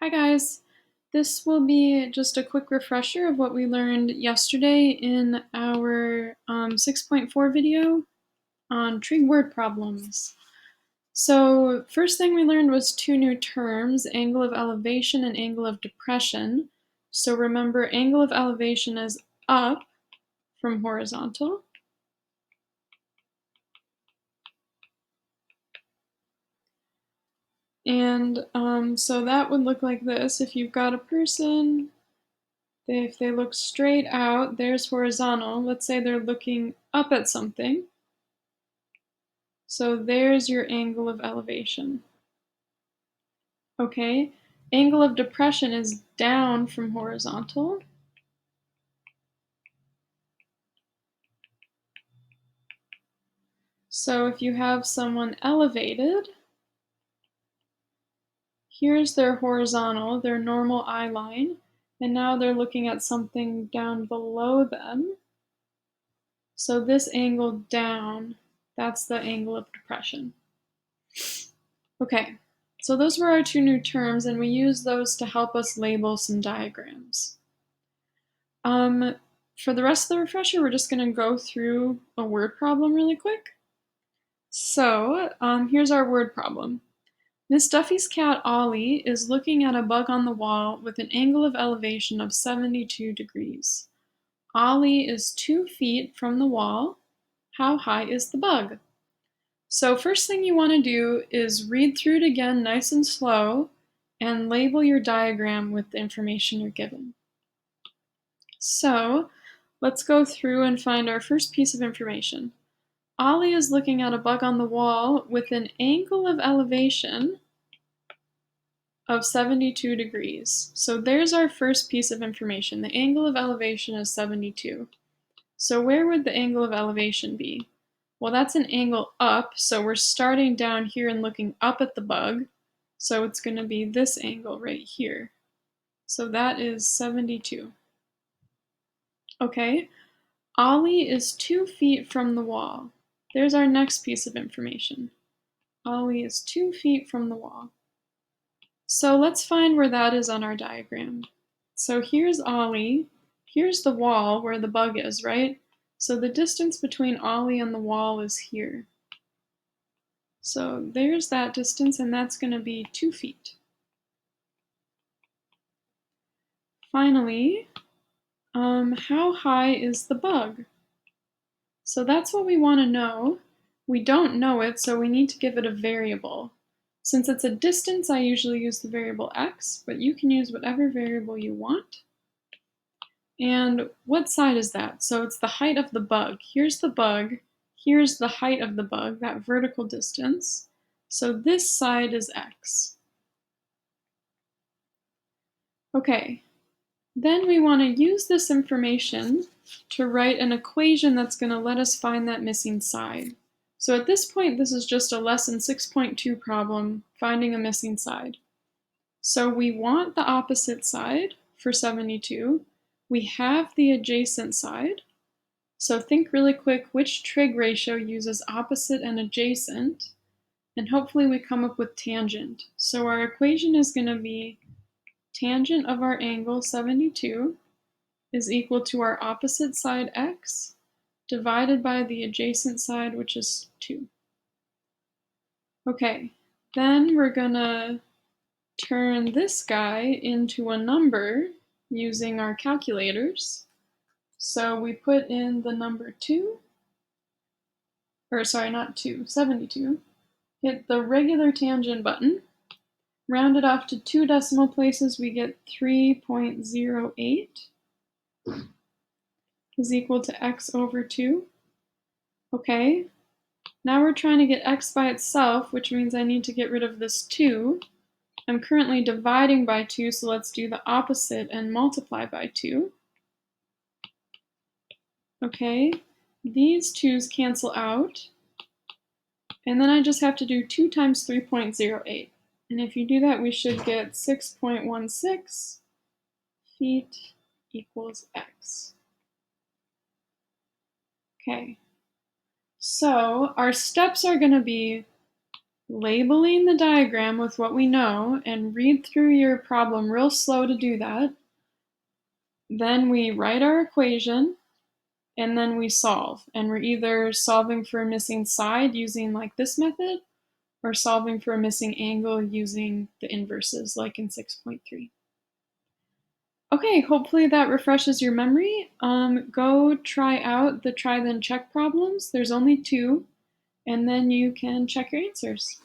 Hi guys, this will be just a quick refresher of what we learned yesterday in our 6.4 video on trig word problems. So first thing we learned was two new terms, angle of elevation and angle of depression. So remember, angle of elevation is up from horizontal. And so that would look like this. If you've got a person, if they look straight out, there's horizontal. Let's say they're looking up at something. So there's your angle of elevation. Okay, angle of depression is down from horizontal. So if you have someone elevated, here's their horizontal, their normal eye line, and now they're looking at something down below them. So this angle down, that's the angle of depression. Okay, so those were our two new terms, and we use those to help us label some diagrams. For the rest of the refresher, we're just going to go through a word problem really quick. So here's our word problem. Miss Duffy's cat Ollie is looking at a bug on the wall with an angle of elevation of 72 degrees. Ollie is 2 feet from the wall. How high is the bug? So first thing you want to do is read through it again nice and slow and label your diagram with the information you're given. So let's go through and find our first piece of information. Ollie is looking at a bug on the wall with an angle of elevation of 72 degrees. So there's our first piece of information. The angle of elevation is 72. So where would the angle of elevation be? Well, that's an angle up, so we're starting down here and looking up at the bug. So it's going to be this angle right here. So that is 72. Okay, Ollie is 2 feet from the wall. There's our next piece of information. Ollie is 2 feet from the wall. So let's find where that is on our diagram. So here's Ollie. Here's the wall where the bug is, right? So the distance between Ollie and the wall is here. So there's that distance, and that's going to be 2 feet. Finally, how high is the bug? So that's what we want to know. We don't know it, so we need to give it a variable. Since it's a distance, I usually use the variable x, but you can use whatever variable you want. And what side is that? So it's the height of the bug. Here's the bug. Here's the height of the bug, that vertical distance. So this side is x. Okay, then we want to use this information to write an equation that's going to let us find that missing side. So at this point, this is just a lesson 6.2 problem, finding a missing side. So we want the opposite side for 72. We have the adjacent side. So think really quick which trig ratio uses opposite and adjacent, and hopefully we come up with tangent. So our equation is going to be tangent of our angle 72 is equal to our opposite side x divided by the adjacent side, which is 2. Okay, then we're going to turn this guy into a number using our calculators. So we put in the number 2, or sorry, not 2, 72. Hit the regular tangent button. Round it off to 2 decimal places, we get 3.08 is equal to x over 2. Okay, now we're trying to get x by itself, which means I need to get rid of this 2. I'm currently dividing by 2, so let's do the opposite and multiply by 2. Okay, these 2's cancel out, and then I just have to do 2 times 3.08. And if you do that, we should get 6.16 feet equals x. Okay, so our steps are going to be labeling the diagram with what we know, and read through your problem real slow to do that. Then we write our equation, and then we solve. And we're either solving for a missing side using like this method, or solving for a missing angle using the inverses like in 6.3. Okay, hopefully that refreshes your memory. Go try out the try then check problems. There's only 2, and then you can check your answers.